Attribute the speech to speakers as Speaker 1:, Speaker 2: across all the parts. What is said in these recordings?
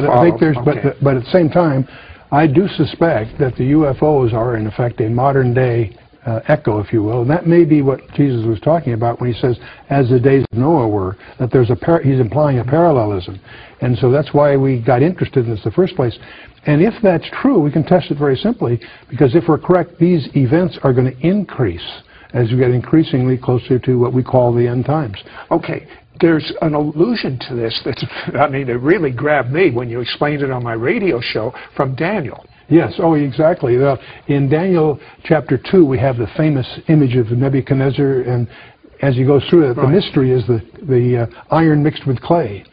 Speaker 1: I think there's, but at the same time, I do suspect that the UFOs are in effect a modern day echo, if you will, and that may be what Jesus was talking about when he says, as the days of Noah were, that there's he's implying a parallelism. And so that's why we got interested in this in the first place. And if that's true, we can test it very simply, because if we're correct, these events are going to increase as we get increasingly closer to what we call the end times.
Speaker 2: Okay. There's an allusion to this that's, I mean, it really grabbed me when you explained it on my radio show from Daniel.
Speaker 1: Yes, oh, exactly. In Daniel chapter 2, we have the famous image of Nebuchadnezzar, and as he goes through it, the mystery is the iron mixed with clay.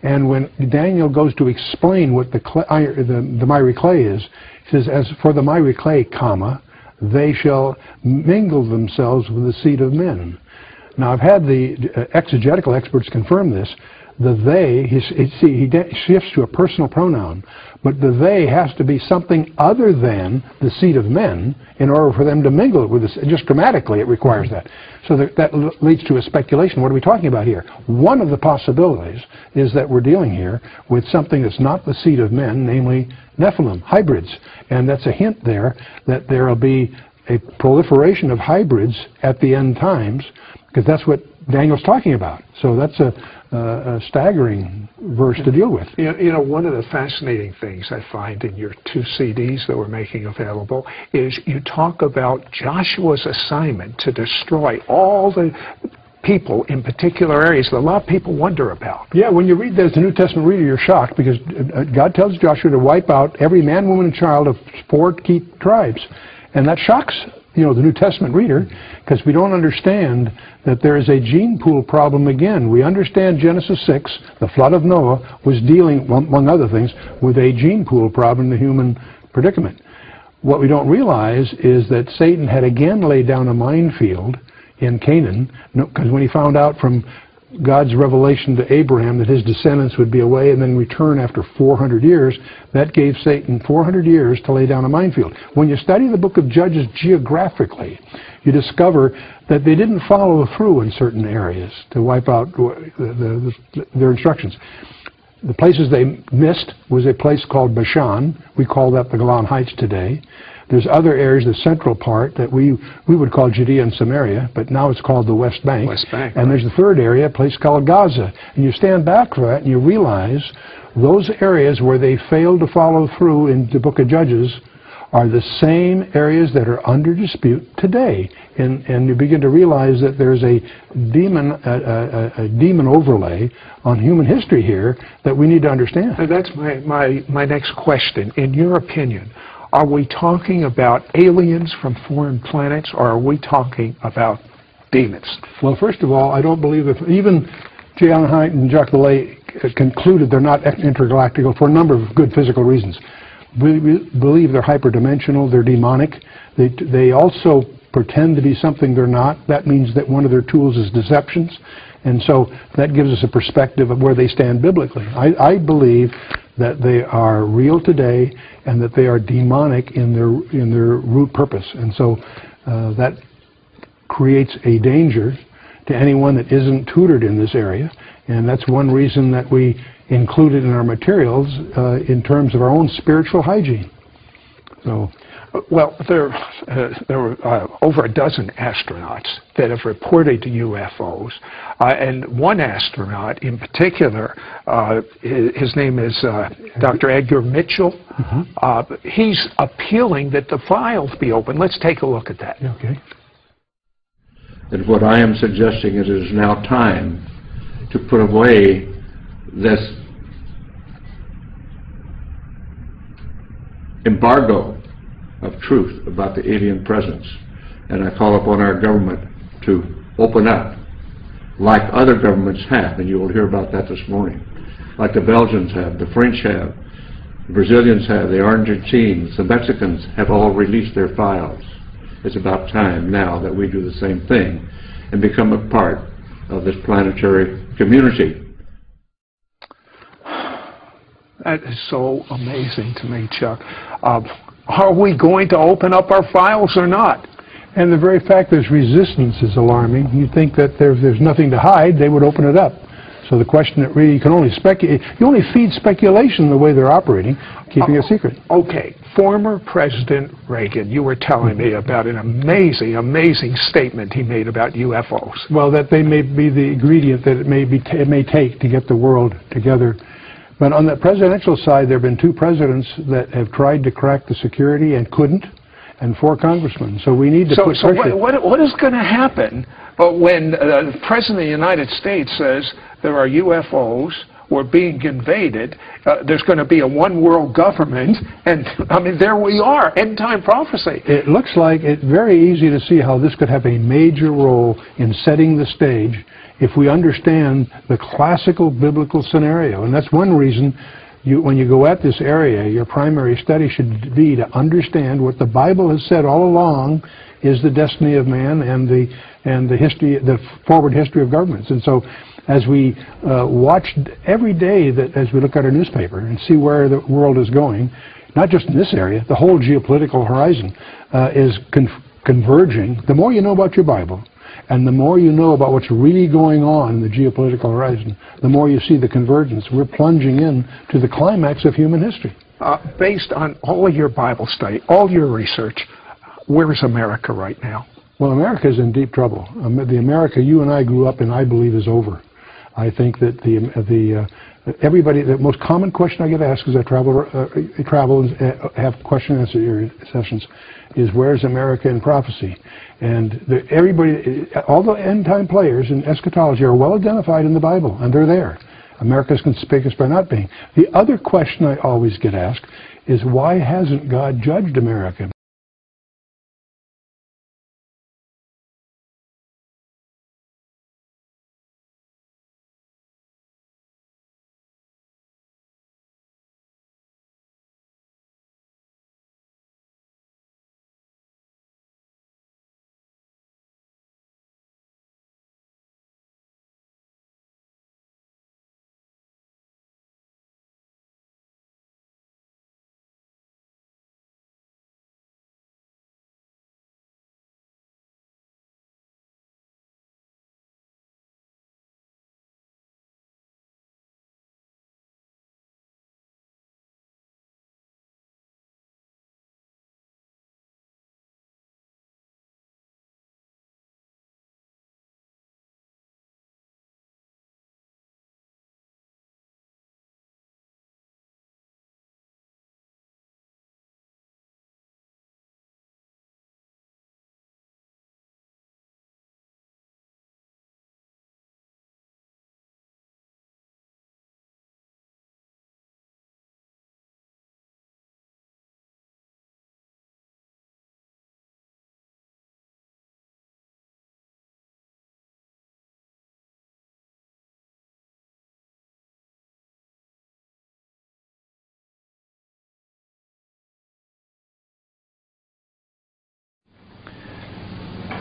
Speaker 1: And when Daniel goes to explain what the miry clay is, he says, as for the miry clay, comma, they shall mingle themselves with the seed of men. Now, I've had the exegetical experts confirm this. The they, he shifts to a personal pronoun, but the they has to be something other than the seed of men in order for them to mingle with this. Just grammatically, it requires that. So that leads to a speculation. What are we talking about here? One of the possibilities is that we're dealing here with something that's not the seed of men, namely Nephilim, hybrids. And that's a hint there that there will be a proliferation of hybrids at the end times, because that's what Daniel's talking about. So that's a staggering verse to deal with.
Speaker 2: You know, one of the fascinating things I find in your 2 CDs that we're making available is you talk about Joshua's assignment to destroy all the people in particular areas that a lot of people wonder about.
Speaker 1: Yeah, when you read that as a New Testament reader, you're shocked, because God tells Joshua to wipe out every man, woman, and child of 4 key tribes. And that shocks, you know, the New Testament reader, because we don't understand that there is a gene pool problem again. We understand Genesis 6, the flood of Noah, was dealing, among other things, with a gene pool problem in the human predicament. What we don't realize is that Satan had again laid down a minefield in Canaan, because when he found out from God's revelation to Abraham that his descendants would be away and then return after 400 years, that gave Satan 400 years to lay down a minefield. When you study the book of Judges geographically, you discover that they didn't follow through in certain areas to wipe out their instructions. The places they missed was a place called Bashan. We call that the Golan Heights today. There's other areas, the central part, that we would call Judea and Samaria, but now it's called the West Bank. And there's the third area, a place called Gaza. And you stand back from that and you realize those areas where they failed to follow through in the book of Judges are the same areas that are under dispute today. And you begin to realize that there's a demon overlay on human history here that we need to understand.
Speaker 2: And that's my next question. In your opinion, are we talking about aliens from foreign planets, or are we talking about demons?
Speaker 1: Well, first of all, I don't believe that even J. Allen Hyde and Jacques Vallée concluded they're not intergalactical for a number of good physical reasons. We believe they're hyperdimensional, they're demonic. They also pretend to be something they're not. That means that one of their tools is deceptions. And so that gives us a perspective of where they stand biblically. I believe that they are real today and that they are demonic in their root purpose. And so that creates a danger to anyone that isn't tutored in this area. And that's one reason that we include it in our materials in terms of our own spiritual hygiene. So,
Speaker 2: well, there were over a dozen astronauts that have reported to UFOs, and one astronaut in particular, his name is Dr. Edgar Mitchell. He's appealing that the files be open. Let's take a look at that.
Speaker 1: Okay.
Speaker 3: And what I am suggesting is it is now time to put away this embargo of truth about the alien presence. And I call upon our government to open up like other governments have, and you will hear about that this morning. Like the Belgians have, the French have, the Brazilians have, the Argentines, the Mexicans have all released their files. It's about time now that we do the same thing and become a part of this planetary community.
Speaker 2: That is so amazing to me, Chuck. Are we going to open up our files or not?
Speaker 1: And the very fact there's resistance is alarming. You'd think that there's nothing to hide, they would open it up. So the question that really, you can only speculate, you only feed speculation the way they're operating, keeping a secret.
Speaker 2: Okay, former President Reagan, you were telling me about an amazing, amazing statement he made about UFOs.
Speaker 1: Well, that they may be the ingredient that it may take to get the world together. But on the presidential side, there have been 2 presidents that have tried to crack the security and couldn't, and 4 congressmen. So we need to put pressure.
Speaker 2: So what is going to happen when the President of the United States says there are UFOs, we're being invaded, there's going to be a one-world government, and, I mean, there we are, end-time prophecy.
Speaker 1: It looks like it's very easy to see how this could have a major role in setting the stage if we understand the classical biblical scenario. And that's one reason when you go at this area, your primary study should be to understand what the Bible has said all along is the destiny of man and the history, the forward history of governments. And so, as we watch every day, that as we look at our newspaper and see where the world is going, not just in this area, the whole geopolitical horizon is converging. The more you know about your Bible, and the more you know about what's really going on in the geopolitical horizon, the more you see the convergence. We're plunging in to the climax of human history.
Speaker 2: Based on all of your Bible study, all your research, where is America right now?
Speaker 1: Well, America is in deep trouble. The America you and I grew up in, I believe, is over. I think that the most common question I get asked as I travel and have question and answer sessions is, where's America in prophecy? And all the end-time players in eschatology are well identified in the Bible, and they're there. America is conspicuous by not being. The other question I always get asked is, why hasn't God judged America?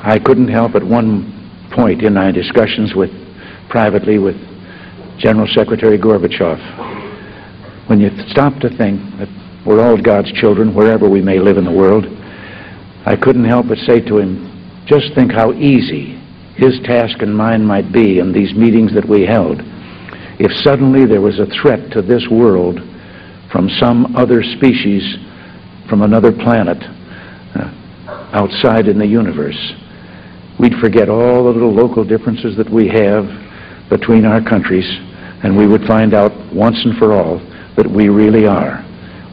Speaker 4: I couldn't help at one point in my discussions privately with General Secretary Gorbachev, when you stop to think that we're all God's children wherever we may live in the world, I couldn't help but say to him, just think how easy his task and mine might be in these meetings that we held if suddenly there was a threat to this world from some other species from another planet outside in the universe. We'd forget all the little local differences that we have between our countries, and we would find out once and for all that we really are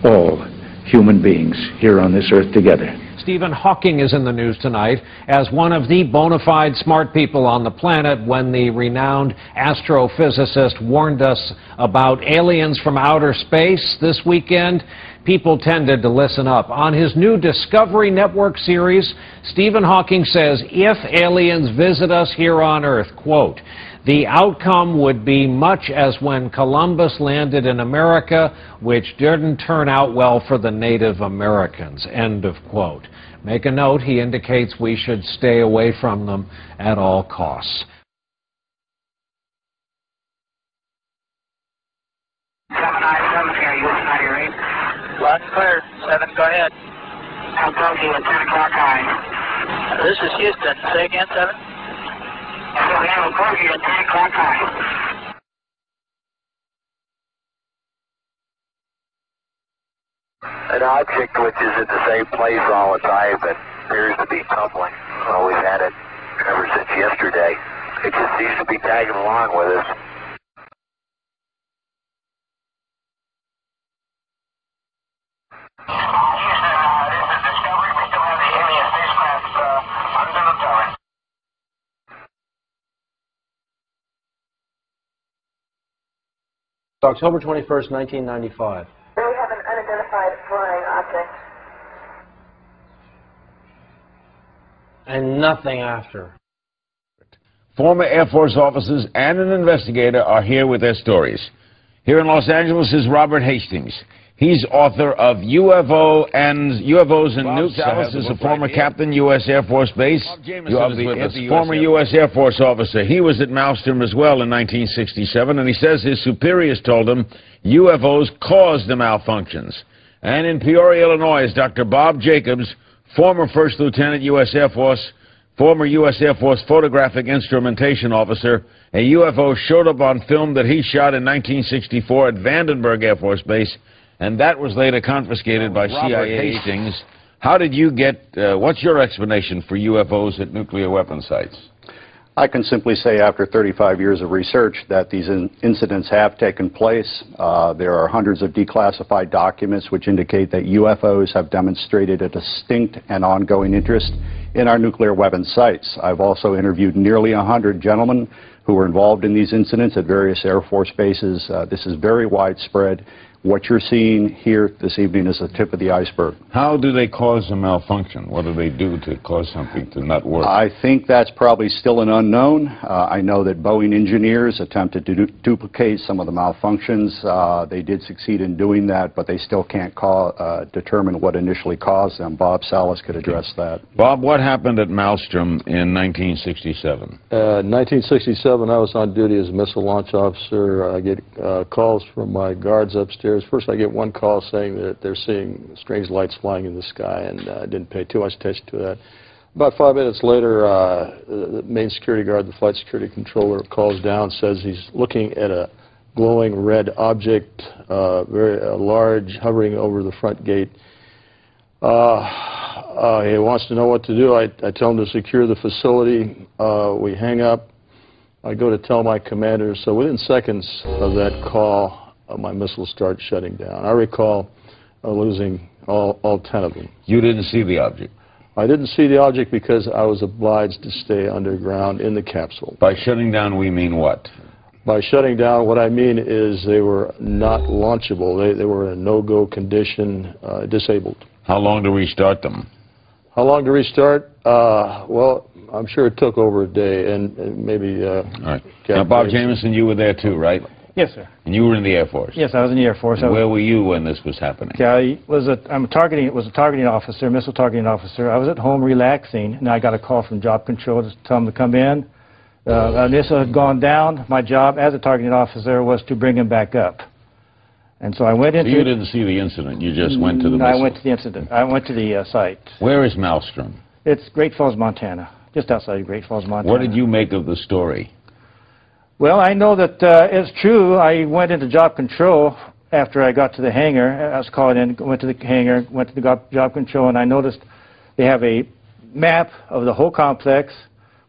Speaker 4: all human beings here on this earth together.
Speaker 5: Stephen Hawking is in the news tonight as one of the bona fide smart people on the planet when the renowned astrophysicist warned us about aliens from outer space this weekend. People tended to listen up. On his new Discovery Network series, Stephen Hawking says if aliens visit us here on Earth, quote, the outcome would be much as when Columbus landed in America, which didn't turn out well for the Native Americans, end of quote. Make a note, he indicates we should stay away from them at all costs.
Speaker 6: 797 here, U.S. 98. Loud and clear. 7, go ahead. I'll talk to you at 10 o'clock high. This is Houston. Say again, 7. I'll talk to you at 10 o'clock high.
Speaker 7: An object which is at the same place all the time that appears to be tumbling. Well, we've had it ever since yesterday. It just seems to be tagging along with us. Houston, this is Discovery. We still have the alien spacecraft under the turret.
Speaker 8: October 21st, 1995.
Speaker 9: We have an unidentified flying object.
Speaker 8: And nothing after.
Speaker 10: Former Air Force officers and an investigator are here with their stories. Here in Los Angeles is Robert Hastings. He's author of UFOs and Nukes. Alice is a former captain, U.S. Air Force Base. You have the former U.S. Air Force officer. He was at Maelstrom as well in 1967, and he says his superiors told him UFOs caused the malfunctions. And in Peoria, Illinois, is Dr. Bob Jacobs, former First Lieutenant, U.S. Air Force, former U.S. Air Force photographic instrumentation officer. A UFO showed up on film that he shot in 1964 at Vandenberg Air Force Base, and that was later confiscated by CIA. Hastings, how did you get, what's your explanation for UFOs at nuclear weapon sites?
Speaker 11: I can simply say after 35 years of research that these incidents have taken place. There are hundreds of declassified documents which indicate that UFOs have demonstrated a distinct and ongoing interest in our nuclear weapon sites. I've also interviewed nearly 100 gentlemen who were involved in these incidents at various Air Force bases. This is very widespread. What you're seeing here this evening is the tip of the iceberg.
Speaker 10: How do they cause a malfunction? What do they do to cause something to not work?
Speaker 11: I think that's probably still an unknown. I know that Boeing engineers attempted to duplicate some of the malfunctions. They did succeed in doing that, but they still can't determine what initially caused them. Bob Salas could address that.
Speaker 10: Bob, what happened at Maelstrom in 1967?
Speaker 12: 1967, I was on duty as a missile launch officer. I get calls from my guards upstairs. First, I get one call saying that they're seeing strange lights flying in the sky, and I didn't pay too much attention to that. About 5 minutes later, the main security guard, the flight security controller, calls down, says he's looking at a glowing red object, very large, hovering over the front gate. He wants to know what to do. I tell him to secure the facility. We hang up. I go to tell my commander. So within seconds of that call, my missiles start shutting down. I recall losing all 10 of them.
Speaker 10: You didn't see the object?
Speaker 12: I didn't see the object because I was obliged to stay underground in the capsule.
Speaker 10: By shutting down, we mean what?
Speaker 12: By shutting down, what I mean is they were not launchable. They were in a no-go condition, disabled.
Speaker 10: How long to restart them?
Speaker 12: How long to restart? Well, I'm sure it took over a day, and maybe...
Speaker 10: All right. Now, Bob Jameson, you were there too, right?
Speaker 13: Yes, sir.
Speaker 10: And you were in the Air Force?
Speaker 13: Yes, I was in the Air Force.
Speaker 10: And where were you when this was happening?
Speaker 13: I was a targeting officer, missile targeting officer. I was at home relaxing, and I got a call from Job Control to tell them to come in. A missile had gone down. My job as a targeting officer was to bring him back up. And so I went into...
Speaker 10: So you didn't see the incident, you just went to the missile?
Speaker 13: I went to the incident. I went to the site.
Speaker 10: Where is Maelstrom?
Speaker 13: It's Great Falls, Montana, just outside of Great Falls, Montana.
Speaker 10: What did you make of the story?
Speaker 13: Well, I know that it's true. I went into Job Control after I got to the hangar. I was called in, went to the hangar, went to the Job Control, and I noticed they have a map of the whole complex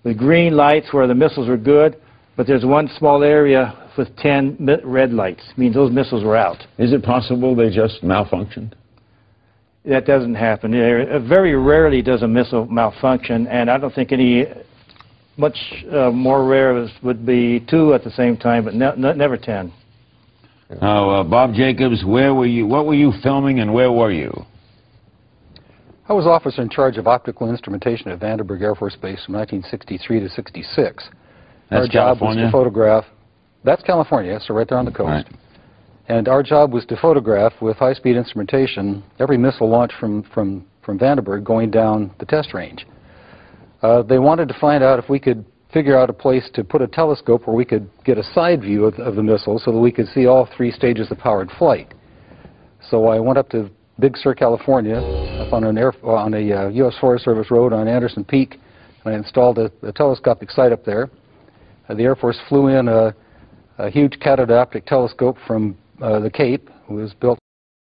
Speaker 13: with green lights where the missiles were good, but there's one small area with 10 red lights. It means those missiles were out.
Speaker 10: Is it possible they just malfunctioned?
Speaker 13: That doesn't happen. Very rarely does a missile malfunction, and I don't think any... Much more rare would be 2 at the same time, but never 10.
Speaker 10: Now, Bob Jacobs, where were you? What were you filming, and where were you?
Speaker 14: I was officer in charge of optical instrumentation at Vandenberg Air Force Base from 1963 to 66.
Speaker 10: That's
Speaker 14: our job
Speaker 10: California?
Speaker 14: was to photograph. That's California, so right there on the coast.
Speaker 10: Right.
Speaker 14: And our job was to photograph with high-speed instrumentation every missile launch from Vandenberg going down the test range. They wanted to find out if we could figure out a place to put a telescope where we could get a side view of the missile so that we could see all 3 stages of powered flight. So I went up to Big Sur, California, up on a U.S. Forest Service road on Anderson Peak, and I installed a telescopic sight up there. The Air Force flew in a huge catadioptric telescope from the Cape. It was built